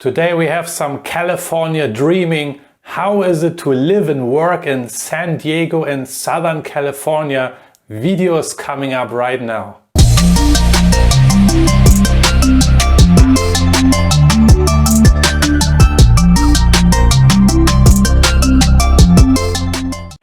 Today we have some California dreaming. How is it to live and work in San Diego in Southern California? Videos coming up right now.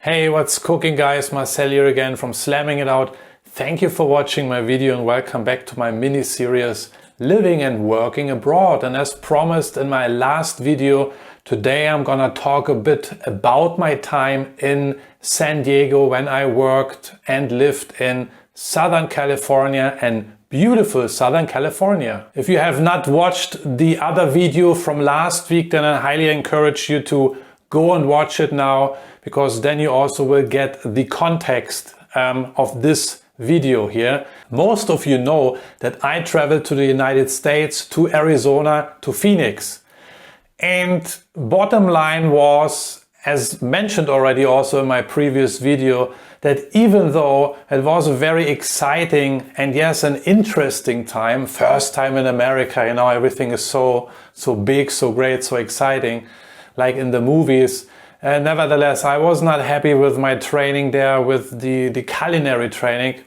Hey, what's cooking guys? Marcel here again from Slamming It Out. Thank you for watching my video and welcome back to my mini series Living and Working Abroad. And as promised in my last video, today I'm gonna talk a bit about my time in San Diego when I worked and lived in Southern California and beautiful Southern California. If you have not watched the other video from last week, then I highly encourage you to go and watch it now, because then you also will get the context of this video here. Most of you know that I traveled to the United States, to Arizona, to Phoenix. And bottom line was, as mentioned already also in my previous video, that even though it was a very exciting and yes, an interesting time, first time in America, you know, everything is so big, so great, so exciting, like in the movies. Nevertheless, I was not happy with my training there, with the culinary training,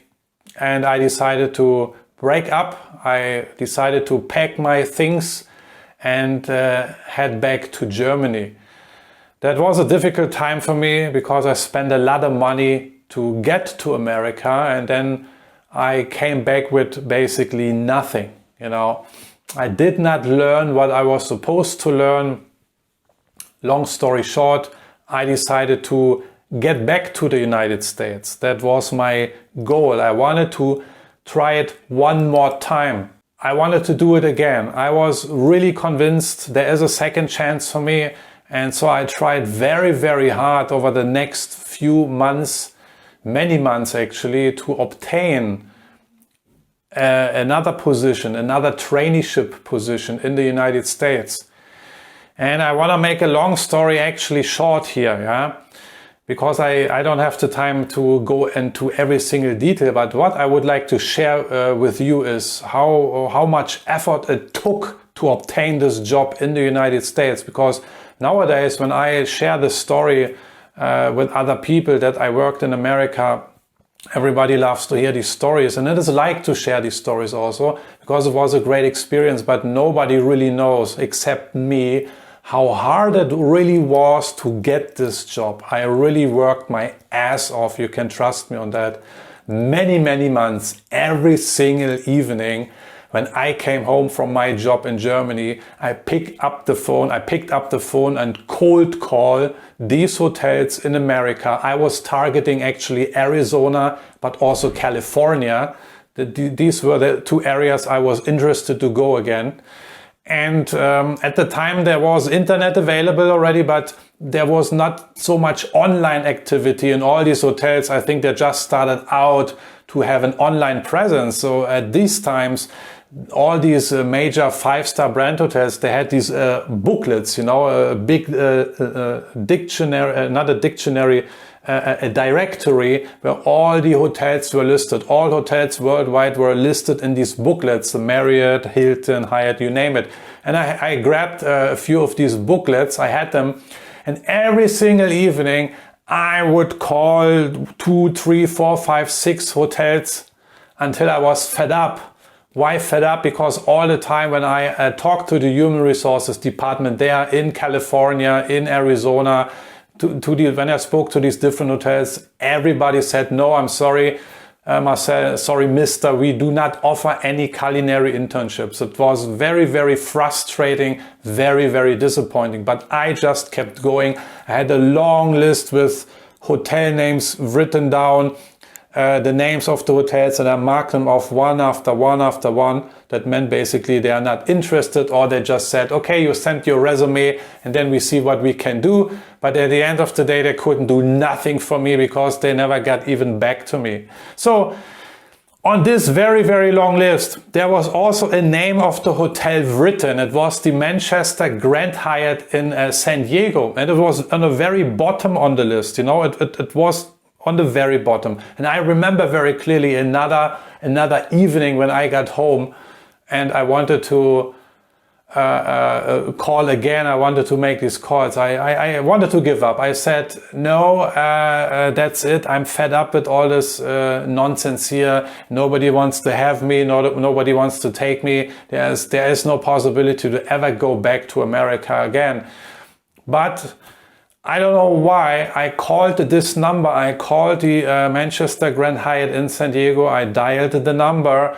and I decided to break up. I decided to pack my things and head back to Germany. That was a difficult time for me because I spent a lot of money to get to America, and then I came back with basically nothing. You know, I did not learn what I was supposed to learn. Long story short, I decided to get back to the United States. That was my goal. I wanted to try it one more time. I wanted to do it again. I was really convinced there is a second chance for me. And so I tried very, very hard over the next few months, many months actually, to obtain another position, another traineeship position in the United States. And I want to make a long story actually short here, yeah? Because I don't have the time to go into every single detail, but what I would like to share with you is how much effort it took to obtain this job in the United States. Because nowadays when I share this story with other people that I worked in America, everybody loves to hear these stories, and it is like to share these stories also, because it was a great experience, but nobody really knows except me how hard it really was to get this job. I really worked my ass off, you can trust me on that. Many months, every single evening when I came home from my job in Germany, I picked up the phone and cold call these hotels in America. I was targeting actually Arizona, but also California. These were the two areas I was interested to go again. And at the time there was internet available already, but there was not so much online activity in all these hotels. I think they just started out to have an online presence. So at these times, all these major five-star brand hotels, they had these booklets, you know, a big dictionary, not a dictionary, a directory where all the hotels were listed. All hotels worldwide were listed in these booklets, the Marriott, Hilton, Hyatt, you name it. And I grabbed a few of these booklets, I had them, and every single evening I would call 2, 3, 4, 5, 6 hotels until I was fed up. Why fed up? Because all the time when I talked to the human resources department there in California, in Arizona, when I spoke to these different hotels, everybody said, no, I'm sorry, Marcel, sorry, mister, we do not offer any culinary internships. It was very frustrating, very disappointing, but I just kept going. I had a long list with hotel names written down, the names of the hotels, and I marked them off one after one. That meant basically they are not interested, or they just said, okay, you sent your resume and then we see what we can do. But at the end of the day, they couldn't do nothing for me because they never got even back to me. So on this very long list, there was also a name of the hotel written. It was the Manchester Grand Hyatt in San Diego. And it was on the very bottom on the list, you know, it was on the very bottom. And I remember very clearly another evening when I got home and I wanted to call again. I wanted to make these calls. I wanted to give up. I said, no, that's it. I'm fed up with all this nonsense here. Nobody wants to have me. Nobody wants to take me. There is no possibility to ever go back to America again. But I don't know why I called this number. I called the Manchester Grand Hyatt in San Diego. I dialed the number.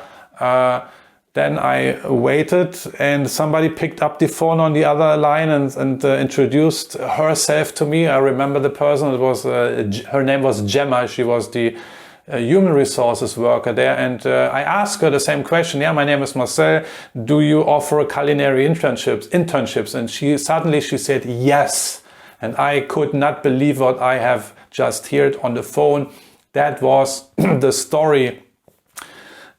Then I waited and somebody picked up the phone on the other line and introduced herself to me. I remember the person. It was her name was Gemma. She was the human resources worker there. And I asked her the same question. Yeah, my name is Marcel. Do you offer culinary internships? And she said yes. And I could not believe what I have just heard on the phone. That was the story.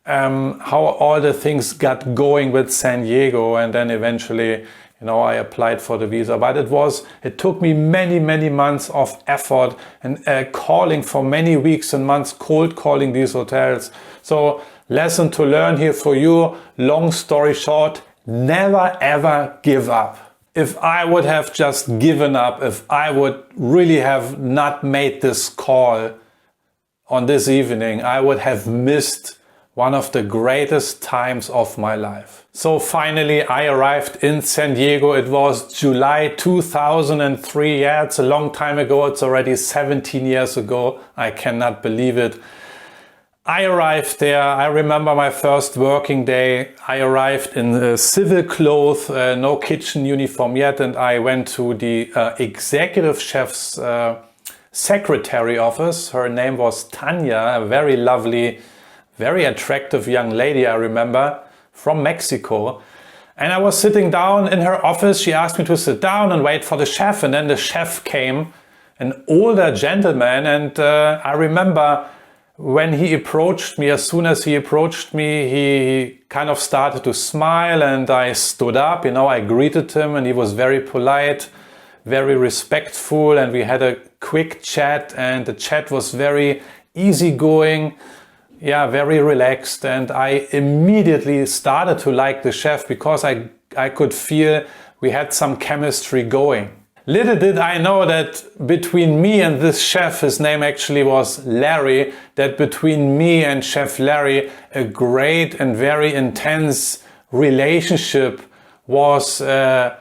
How all the things got going with San Diego, and then eventually, I applied for the visa. But it took me many months of effort and calling for many weeks and months, cold calling these hotels. So, lesson to learn here for you, long story short, never ever give up. If I would have just given up, if I would really have not made this call on this evening, I would have missed one of the greatest times of my life. So finally I arrived in San Diego. It was July 2003. Yeah, it's a long time ago. It's already 17 years ago. I cannot believe it. I arrived there. I remember my first working day. I arrived in civil clothes, no kitchen uniform yet. And I went to the executive chef's secretary office. Her name was Tanya, a very lovely, very attractive young lady, I remember, from Mexico. And I was sitting down in her office. She asked me to sit down and wait for the chef. And then the chef came, an older gentleman. And I remember when he approached me, as soon as he approached me, he kind of started to smile. And I stood up, I greeted him, and he was very polite, very respectful. And we had a quick chat, and the chat was very easygoing. Yeah, very relaxed, and I immediately started to like the chef because I could feel we had some chemistry going. Little did I know that between me and this chef, his name actually was Larry, that between me and Chef Larry, a great and very intense relationship was to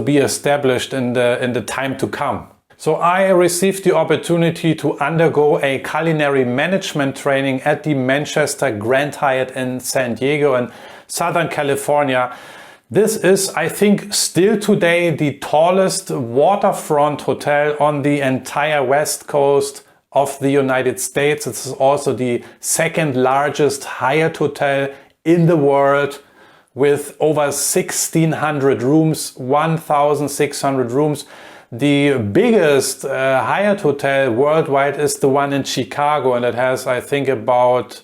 be established in the time to come. So I received the opportunity to undergo a culinary management training at the Manchester Grand Hyatt in San Diego in Southern California. This is, I think, still today the tallest waterfront hotel on the entire west coast of the United States. This is also the second largest Hyatt hotel in the world with over 1,600 rooms, 1,600 rooms. The biggest Hyatt hotel worldwide is the one in Chicago, and it has, I think, about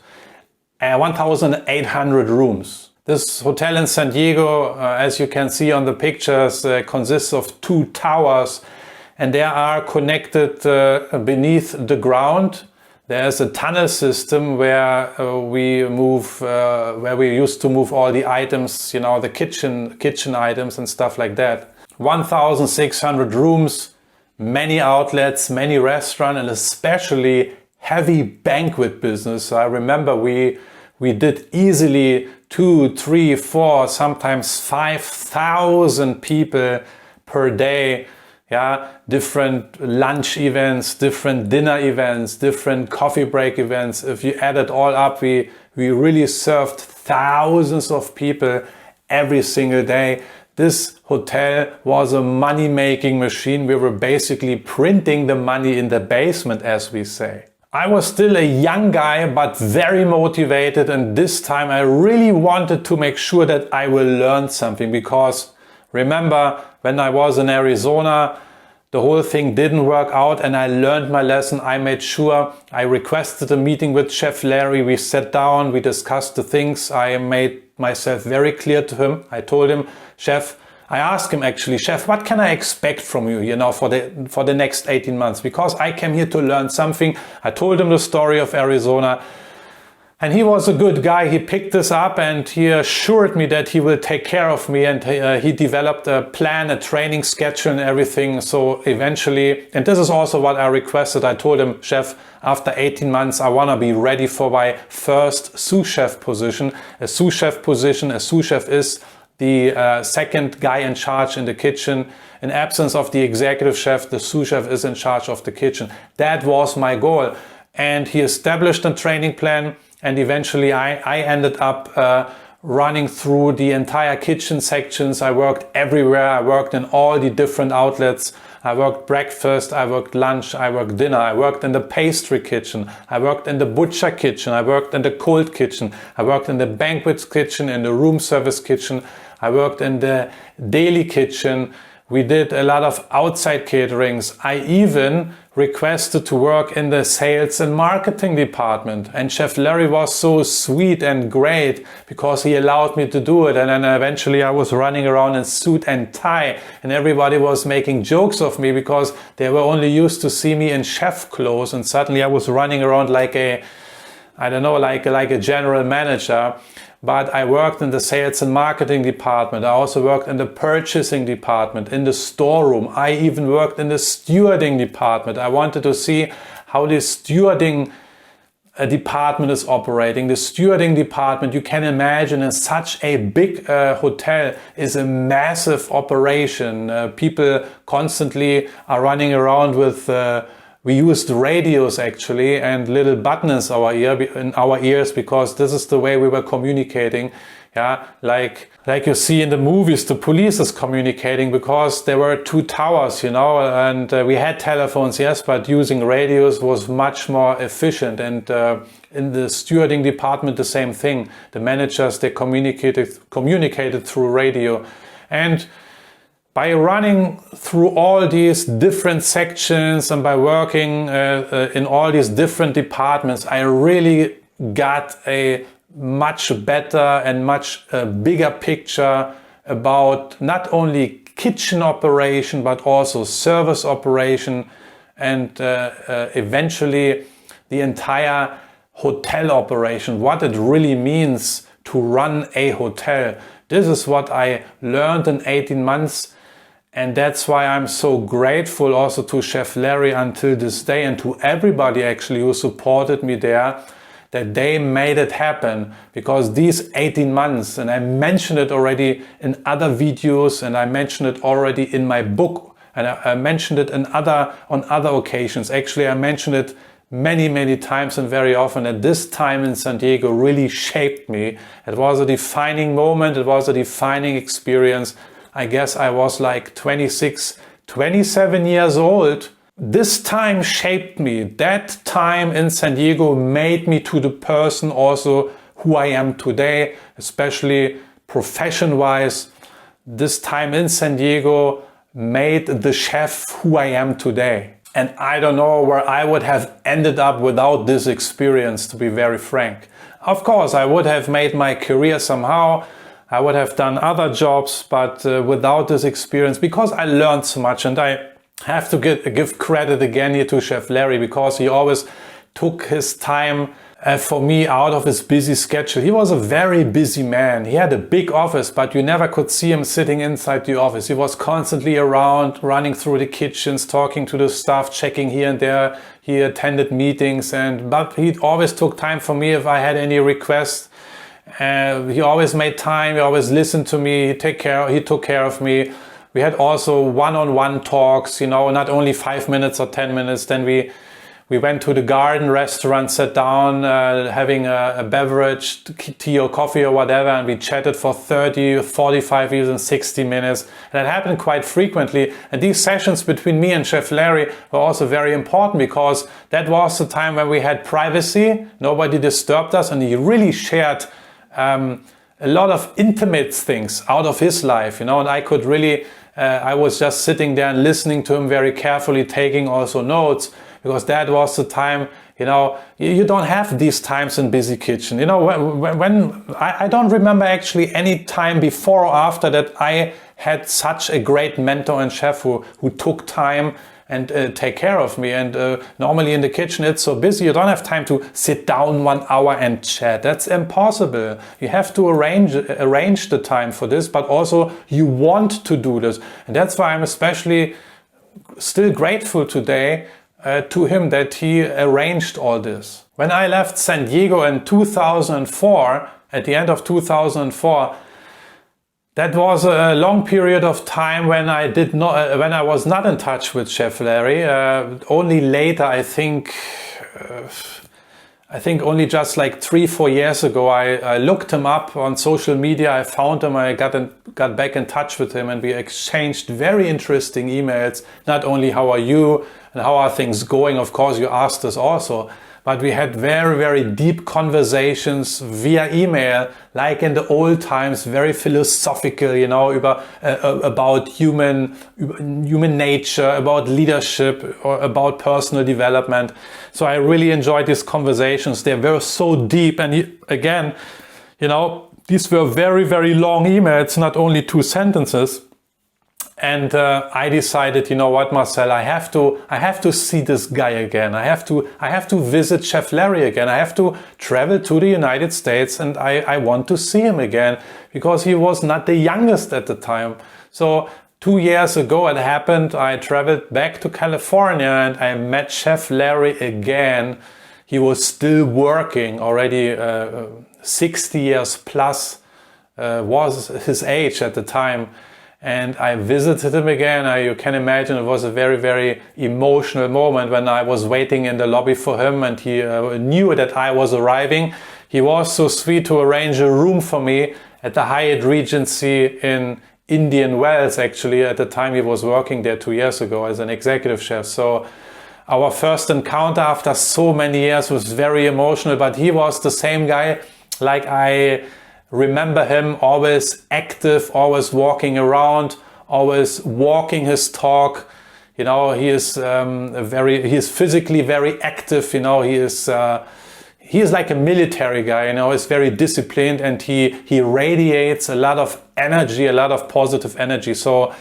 1,800 rooms. This hotel in San Diego, as you can see on the pictures, consists of 2 towers, and they are connected beneath the ground. There's a tunnel system where we used to move all the items, the kitchen items and stuff like that. 1,600 rooms, many outlets, many restaurants, and especially heavy banquet business. I remember we did easily 2, 3, 4, sometimes 5,000 people per day. Yeah, different lunch events, different dinner events, different coffee break events. If you add it all up, we really served thousands of people every single day. This hotel was a money-making machine. We were basically printing the money in the basement, as we say. I was still a young guy, but very motivated. And this time I really wanted to make sure that I will learn something, because remember when I was in Arizona, the whole thing didn't work out and I learned my lesson. I made sure I requested a meeting with Chef Larry. We sat down, we discussed the things. I made myself very clear to him. I told him, Chef, I asked him actually, Chef, what can I expect from you, for the next 18 months? Because I came here to learn something. I told him the story of Arizona. And he was a good guy. He picked this up and he assured me that he will take care of me, and he developed a plan, a training schedule and everything. So eventually, and this is also what I requested, I told him, chef, after 18 months, I want to be ready for my first sous chef position. A sous chef position, a sous chef is the second guy in charge in the kitchen. In absence of the executive chef, the sous chef is in charge of the kitchen. That was my goal. And he established a training plan. And eventually I ended up running through the entire kitchen sections. I worked everywhere. I worked in all the different outlets. I worked breakfast, I worked lunch, I worked dinner. I worked in the pastry kitchen. I worked in the butcher kitchen. I worked in the cold kitchen. I worked in the banquet kitchen, in the room service kitchen. I worked in the daily kitchen. We did a lot of outside caterings. I even requested to work in the sales and marketing department. And Chef Larry was so sweet and great because he allowed me to do it. And then eventually I was running around in suit and tie, and everybody was making jokes of me because they were only used to see me in chef clothes. And suddenly I was running around like a, I don't know, like a general manager. But I worked in the sales and marketing department. I also worked in the purchasing department, in the storeroom. I even worked in the stewarding department. I wanted to see how the stewarding department is operating. The stewarding department, you can imagine, in such a big hotel, is a massive operation. People constantly are running around with we used radios actually and little buttons in our ears because this is the way we were communicating. Yeah, like you see in the movies, the police is communicating because there were two towers, you know, and we had telephones, yes, but using radios was much more efficient. And in the stewarding department, the same thing. The managers, they communicated through radio. And by running through all these different sections and by working in all these different departments, I really got a much better and much bigger picture about not only kitchen operation, but also service operation and eventually the entire hotel operation, what it really means to run a hotel. This is what I learned in 18 months. And that's why I'm so grateful also to Chef Larry until this day, and to everybody actually who supported me there, that they made it happen. Because these 18 months, and I mentioned it already in other videos, and I mentioned it already in my book, and I mentioned it on other occasions. Actually, I mentioned it many times and very often, that this time in San Diego really shaped me. It was a defining moment. It was a defining experience. I guess I was like 26, 27 years old. This time shaped me. That time in San Diego made me to the person also who I am today, especially profession-wise. This time in San Diego made the chef who I am today. And I don't know where I would have ended up without this experience, to be very frank. Of course, I would have made my career somehow. I would have done other jobs, but without this experience, because I learned so much. And I have to give credit again here to Chef Larry, because he always took his time for me out of his busy schedule. He was a very busy man. He had a big office, but you never could see him sitting inside the office. He was constantly around, running through the kitchens, talking to the staff, checking here and there. He attended meetings, but he always took time for me if I had any requests. He always made time. He always listened to me. He took care of me. We had also one-on-one talks, you know, not only 5 minutes or 10 minutes. Then we went to the garden restaurant, sat down, having a beverage, tea or coffee or whatever, and we chatted for 30, 45, even 60 minutes. And that happened quite frequently. And these sessions between me and Chef Larry were also very important, because that was the time when we had privacy. Nobody disturbed us, and he really shared a lot of intimate things out of his life, you know, and I could really, I was just sitting there and listening to him very carefully, taking also notes, because that was the time, you know, you don't have these times in busy kitchen. You know, when I don't remember actually any time before or after that I had such a great mentor and chef who took time and take care of me. And normally in the kitchen it's so busy, you don't have time to sit down 1 hour and chat. That's impossible. You have to arrange the time for this, but also you want to do this. And that's why I'm especially still grateful today to him that he arranged all this. When I left San Diego in 2004, at the end of 2004, that was a long period of time when I was not in touch with Chef Larry. Only later, I think only just like 3-4 years ago, I looked him up on social media. I found him. I got back in touch with him, and we exchanged very interesting emails. Not only how are you and how are things going. Of course, you asked us also. But we had very, very deep conversations via email, like in the old times, very philosophical, you know, about human nature, about leadership, or about personal development. So I really enjoyed these conversations. They were so deep. And again, you know, these were very, very long emails, not only 2 sentences. And I decided, you know what, Marcel, I have to see this guy again. I have to visit Chef Larry again. I have to travel to the United States, and I want to see him again, because he was not the youngest at the time. So 2 years ago it happened. I traveled back to California and I met Chef Larry again. He was still working already, 60 years plus was his age at the time. And I visited him again. You can imagine it was a very, very emotional moment when I was waiting in the lobby for him, and he knew that I was arriving. He was so sweet to arrange a room for me at the Hyatt Regency in Indian Wells. Actually, at the time he was working there 2 years ago as an executive chef. So our first encounter after so many years was very emotional, but he was the same guy like I remember him, always active, always walking around, always walking his talk. You know, he is physically very active. You know, he is like a military guy. You know, he's very disciplined, and he radiates a lot of energy, a lot of positive energy. So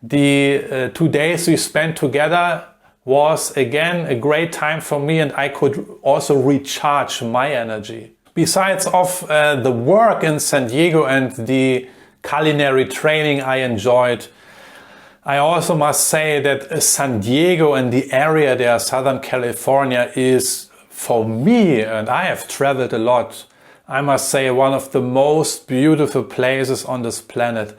the 2 days we spent together was again a great time for me, and I could also recharge my energy. Besides of the work in San Diego and the culinary training I enjoyed, I also must say that San Diego and the area there, Southern California, is for me, and I have traveled a lot, I must say one of the most beautiful places on this planet.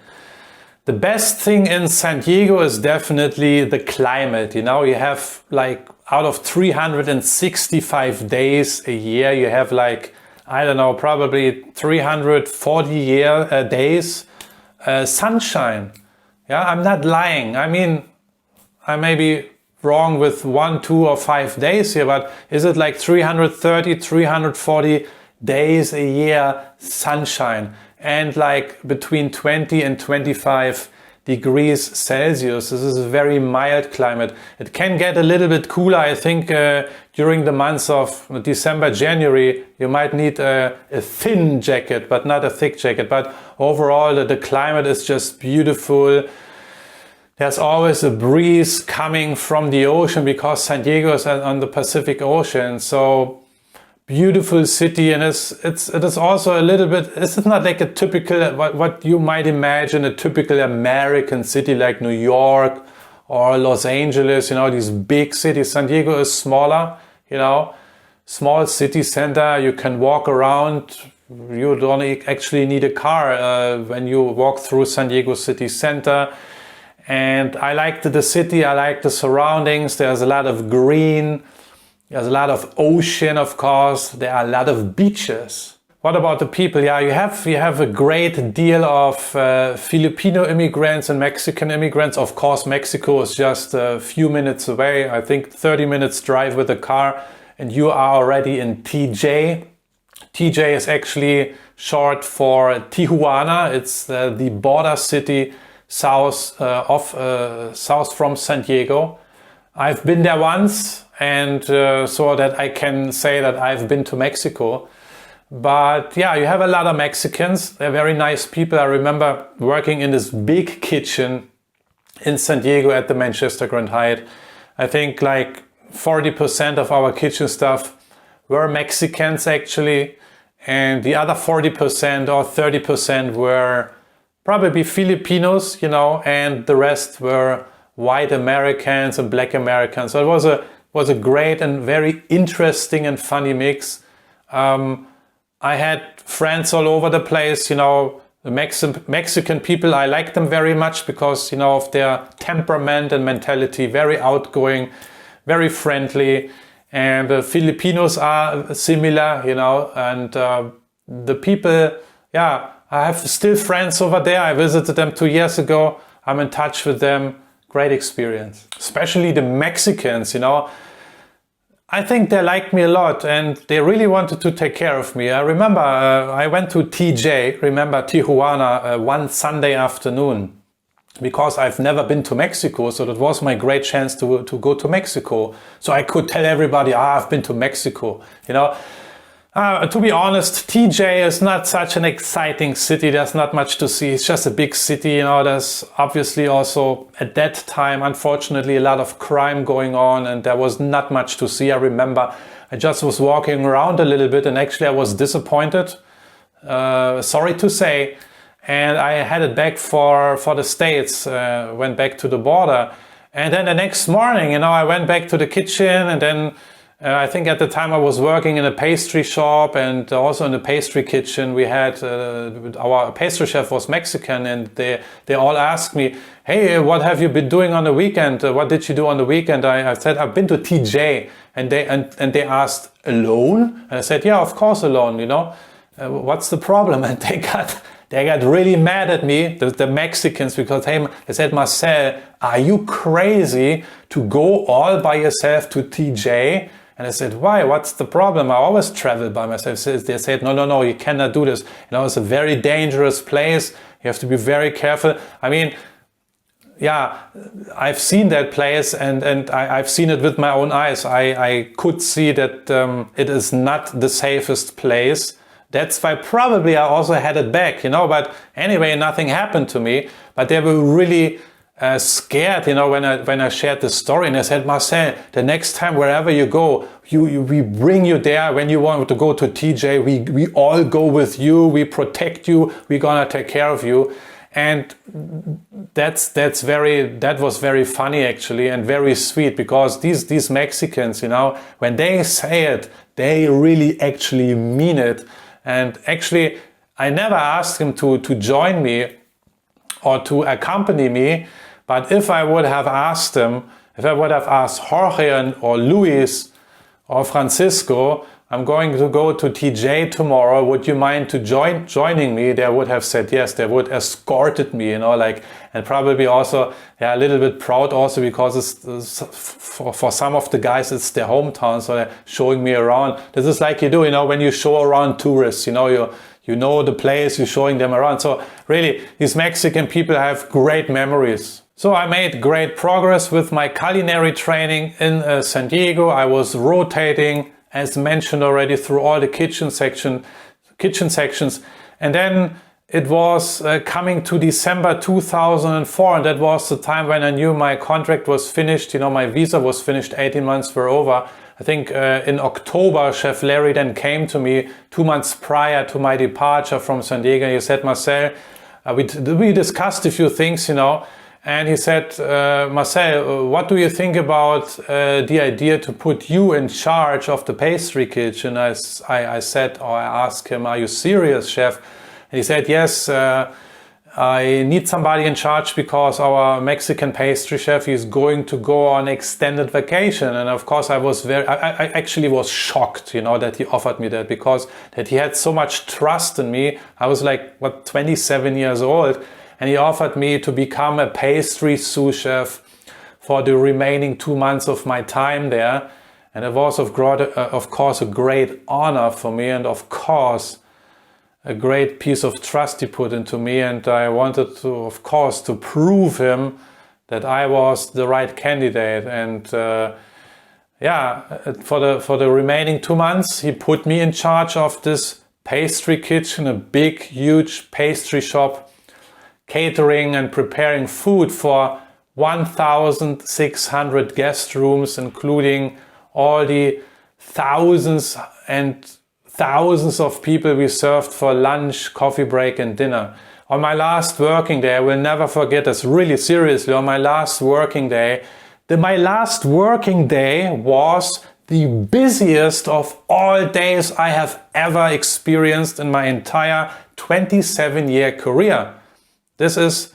The best thing in San Diego is definitely the climate. You know, you have like out of 365 days a year, you have like, I don't know, probably 340 days sunshine. Yeah, I'm not lying. I mean, I may be wrong with 1, 2 or 5 days here, but is it like 330, 340 days a year sunshine, and like between 20 and 25 degrees Celsius? This is a very mild climate. It can get a little bit cooler. I think during the months of December, January, you might need a thin jacket, but not a thick jacket. But overall, the climate is just beautiful. There's always a breeze coming from the ocean because San Diego is on the Pacific Ocean. So beautiful city, and it is also a little bit, it's not like a typical, what you might imagine, a typical American city like New York or Los Angeles, you know, these big cities. San Diego is smaller, you know, small city center. You can walk around. You don't actually need a car when you walk through San Diego city center. And I liked the city. I like the surroundings. There's a lot of green. There's a lot of ocean, of course. There are a lot of beaches. What about the people? Yeah, you have a great deal of Filipino immigrants and Mexican immigrants. Of course, Mexico is just a few minutes away. I think 30 minutes drive with a car, and you are already in TJ. TJ is actually short for Tijuana. It's the border city south from San Diego. I've been there once, and so that I can say that I've been to Mexico. But yeah, you have a lot of Mexicans. They're very nice people. I remember working in this big kitchen in San Diego at the Manchester Grand Hyatt. I think like 40% of our kitchen staff were Mexicans actually, and the other 40% or 30% were probably Filipinos, you know, and the rest were white Americans and black Americans. So it was a great and very interesting and funny mix. I had friends all over the place, you know. The Mexican people, I like them very much because, you know, of their temperament and mentality, very outgoing, very friendly. And the Filipinos are similar, you know, and the people, yeah, I have still friends over there. I visited them 2 years ago. I'm in touch with them. Great experience. Especially the Mexicans, you know. I think they liked me a lot and they really wanted to take care of me. I remember I went to Tijuana, one Sunday afternoon because I've never been to Mexico. So that was my great chance to go to Mexico. So I could tell everybody, I've been to Mexico, you know. To be honest, TJ is not such an exciting city. There's not much to see. It's just a big city, you know. There's obviously also at that time, unfortunately, a lot of crime going on and there was not much to see. I remember I just was walking around a little bit and actually I was disappointed, sorry to say. And I headed back for the States, went back to the border. And then the next morning, you know, I went back to the kitchen and then I think at the time I was working in a pastry shop and also in the pastry kitchen. We had, our pastry chef was Mexican and they all asked me, hey, what have you been doing on the weekend? What did you do on the weekend? I said, I've been to TJ. And they asked, alone? And I said, yeah, of course alone, you know. What's the problem? And they got really mad at me, the Mexicans, because hey, they said, Marcel, are you crazy to go all by yourself to TJ? And I said, why? What's the problem? I always travel by myself. They said, no, you cannot do this. You know, it's a very dangerous place. You have to be very careful. I mean, yeah, I've seen that place and I've seen it with my own eyes. I could see that it is not the safest place. That's why probably I also headed back, you know, but anyway, nothing happened to me. But they were really scared, you know, when I shared the story and I said, Marcel, the next time wherever you go, we bring you there. When you want to go to TJ, we all go with you, we protect you, we're gonna take care of you. And that was very funny actually and very sweet because these Mexicans, you know, when they say it, they really actually mean it. And actually, I never asked him to join me or to accompany me. But if I would have asked him, if I would have asked Jorge or Luis or Francisco, I'm going to go to TJ tomorrow, would you mind to joining me? They would have said yes, they would escorted me, you know, like, and probably also, yeah, a little bit proud also because it's for some of the guys, it's their hometown, so they're showing me around. This is like you do, you know, when you show around tourists, you know, you know the place, you're showing them around. So really, these Mexican people have great memories. So I made great progress with my culinary training in San Diego. I was rotating, as mentioned already, through all the kitchen sections. And then it was coming to December 2004, and that was the time when I knew my contract was finished. You know, my visa was finished, 18 months were over. I think in October, Chef Larry then came to me 2 months prior to my departure from San Diego. He said, Marcel, we discussed a few things, you know, and he said, Marcel, what do you think about the idea to put you in charge of the pastry kitchen? I said, or I asked him, are you serious, chef? And he said, yes, I need somebody in charge because our Mexican pastry chef is going to go on extended vacation. And of course I actually was shocked, you know, that he offered me that because that he had so much trust in me. I was like, 27 years old. And he offered me to become a pastry sous chef for the remaining 2 months of my time there. And it was of course a great honor for me and of course a great piece of trust he put into me. And I wanted to, of course, to prove him that I was the right candidate. And yeah, for the remaining 2 months, he put me in charge of this pastry kitchen, a big, huge pastry shop, catering and preparing food for 1,600 guest rooms, including all the thousands and thousands of people we served for lunch, coffee break and dinner. On my last working day, I will never forget this, really seriously, on my last working day, my last working day was the busiest of all days I have ever experienced in my entire 27-year career. This is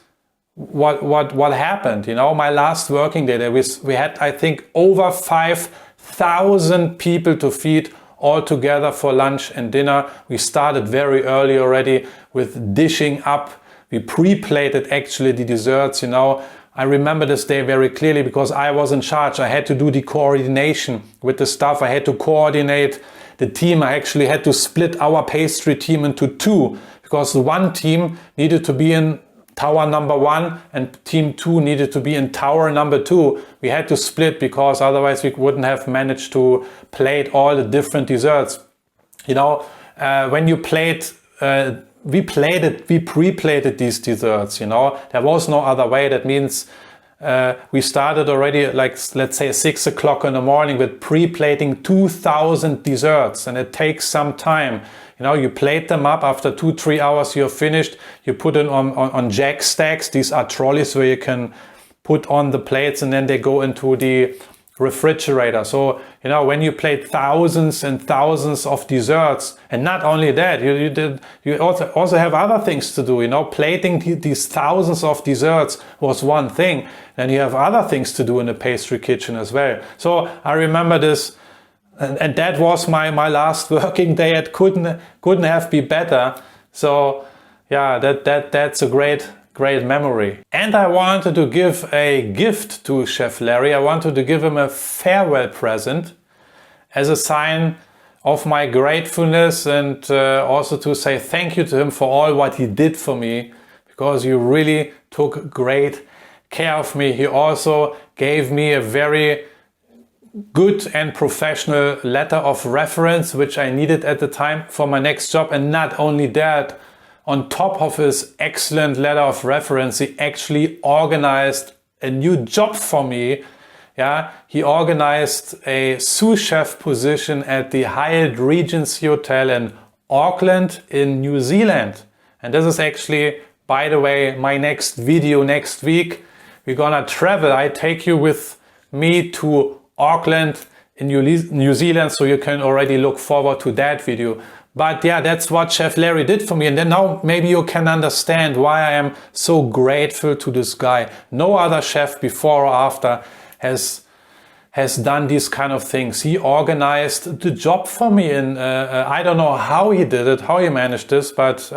what happened, you know, my last working day. We had, I think, over 5,000 people to feed all together for lunch and dinner. We started very early already with dishing up. We pre-plated actually the desserts, you know. I remember this day very clearly because I was in charge. I had to do the coordination with the staff. I had to coordinate the team. I actually had to split our pastry team into two because one team needed to be in tower number 1 and team 2 needed to be in tower number 2. We had to split because otherwise we wouldn't have managed to plate all the different desserts. You know, when you plate, we pre-plated these desserts, you know, there was no other way. That means we started already, like, let's say 6 o'clock in the morning with pre-plating 2,000 desserts, and it takes some time. You know, you plate them up, after 2-3 hours you're finished, you put it on jack stacks. These are trolleys where you can put on the plates and then they go into the refrigerator. So, you know, when you plate thousands and thousands of desserts, and not only that, you also have other things to do. You know, plating these thousands of desserts was one thing, then you have other things to do in the pastry kitchen as well. So I remember this. And that was my last working day. It couldn't have been better. So yeah, that's a great memory. And I wanted to give a gift to Chef Larry. I wanted to give him a farewell present as a sign of my gratefulness, and also to say thank you to him for all what he did for me, because he really took great care of me. He also gave me a very good and professional letter of reference, which I needed at the time for my next job. And not only that, on top of his excellent letter of reference, he actually organized a new job for me. Yeah, he organized a sous chef position at the Hyatt Regency Hotel in Auckland in New Zealand. And this is actually, by the way, my next video next week. We're gonna travel. I take you with me to Auckland in New Zealand, so you can already look forward to that video. But yeah, that's what Chef Larry did for me. And then now maybe you can understand why I am so grateful to this guy. No other chef before or after has done these kind of things. He organized the job for me, and I don't know how he did it, how he managed this, but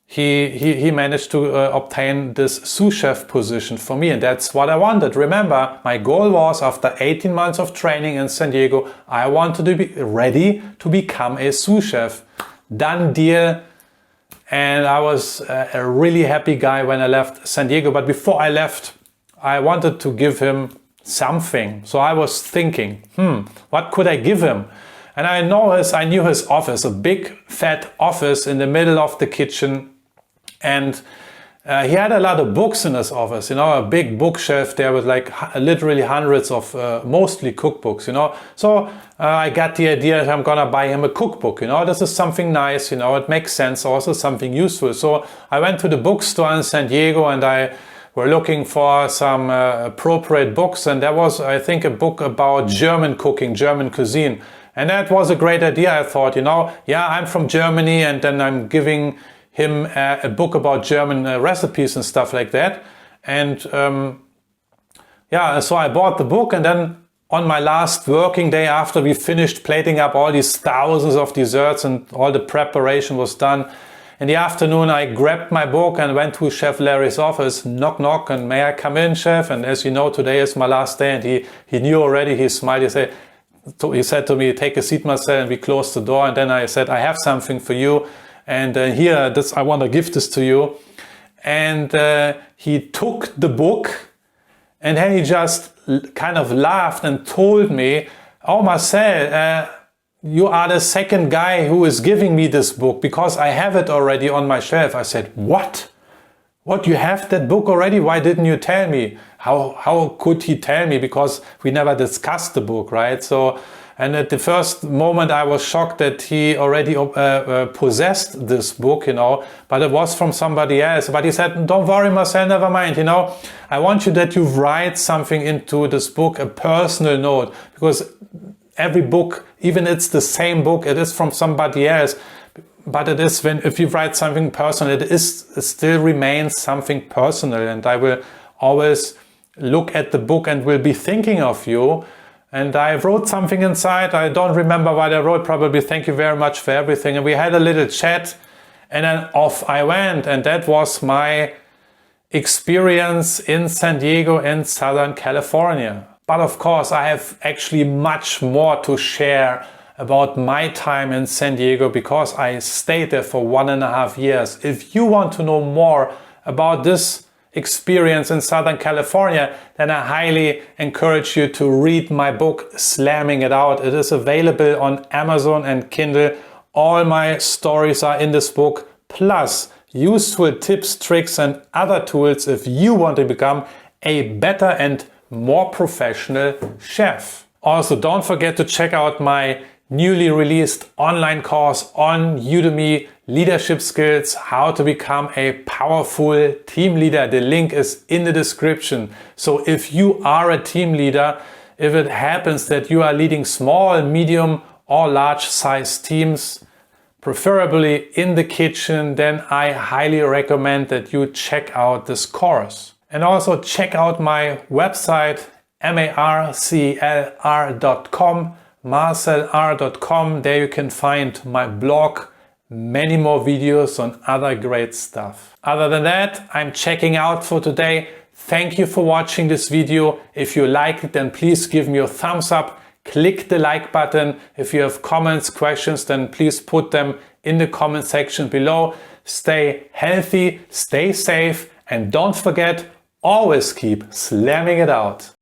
he managed to obtain this sous chef position for me, and that's what I wanted. Remember, my goal was, after 18 months of training in San Diego, I wanted to be ready to become a sous chef. Done deal. And I was a really happy guy when I left San Diego. But before I left, I wanted to give him something. So I was thinking, what could I give him? And I knew his office, a big fat office in the middle of the kitchen. And he had a lot of books in his office, you know, a big bookshelf there with like literally hundreds of mostly cookbooks, you know. So I got the idea that I'm gonna buy him a cookbook, you know. This is something nice, you know, it makes sense, also something useful. So I went to the bookstore in San Diego and I were looking for some appropriate books, and there was, I think, a book about German cooking, German cuisine. And that was a great idea. I thought, you know, yeah, I'm from Germany, and then I'm giving him a book about German recipes and stuff like that. And yeah, so I bought the book, and then on my last working day, after we finished plating up all these thousands of desserts and all the preparation was done, in the afternoon I grabbed my book and went to Chef Larry's office, knock knock, and may I come in, chef? And as you know, today is my last day, and he knew already. He smiled, he said to me, take a seat, Marcel, and we closed the door. And then I said, I have something for you. And here, I want to give this to you. And he took the book, and then he just kind of laughed and told me, oh, Marcel, you are the second guy who is giving me this book because I have it already on my shelf. I said, what? What, you have that book already? Why didn't you tell me? How could he tell me? Because we never discussed the book, right? So, and at the first moment I was shocked that he already possessed this book, you know, but it was from somebody else. But he said, don't worry, Marcel, never mind, you know, I want you that you write something into this book, a personal note, because every book, even it's the same book, it is from somebody else. But it is if you write something personal, it still remains something personal, and I will always look at the book and will be thinking of you. And I wrote something inside. I don't remember what I wrote, probably thank you very much for everything. And we had a little chat, and then off I went. And that was my experience in San Diego and Southern California. But of course, I have actually much more to share about my time in San Diego because I stayed there for 1.5 years. If you want to know more about this experience in Southern California, then I highly encourage you to read my book, Slamming It Out. It is available on Amazon and Kindle. All my stories are in this book, plus useful tips, tricks, and other tools if you want to become a better and more professional chef. Also, don't forget to check out my newly released online course on Udemy, Leadership Skills, how to become a powerful team leader. The link is in the description. So if you are a team leader, if it happens that you are leading small, medium or large size teams, preferably in the kitchen, then I highly recommend that you check out this course. And also check out my website, marcelr.com, marcelr.com. There you can find my blog, many more videos on other great stuff. Other than that, I'm checking out for today. Thank you for watching this video. If you liked it, then please give me a thumbs up. Click the like button. If you have comments, questions, then please put them in the comment section below. Stay healthy, stay safe, and don't forget, always keep slamming it out.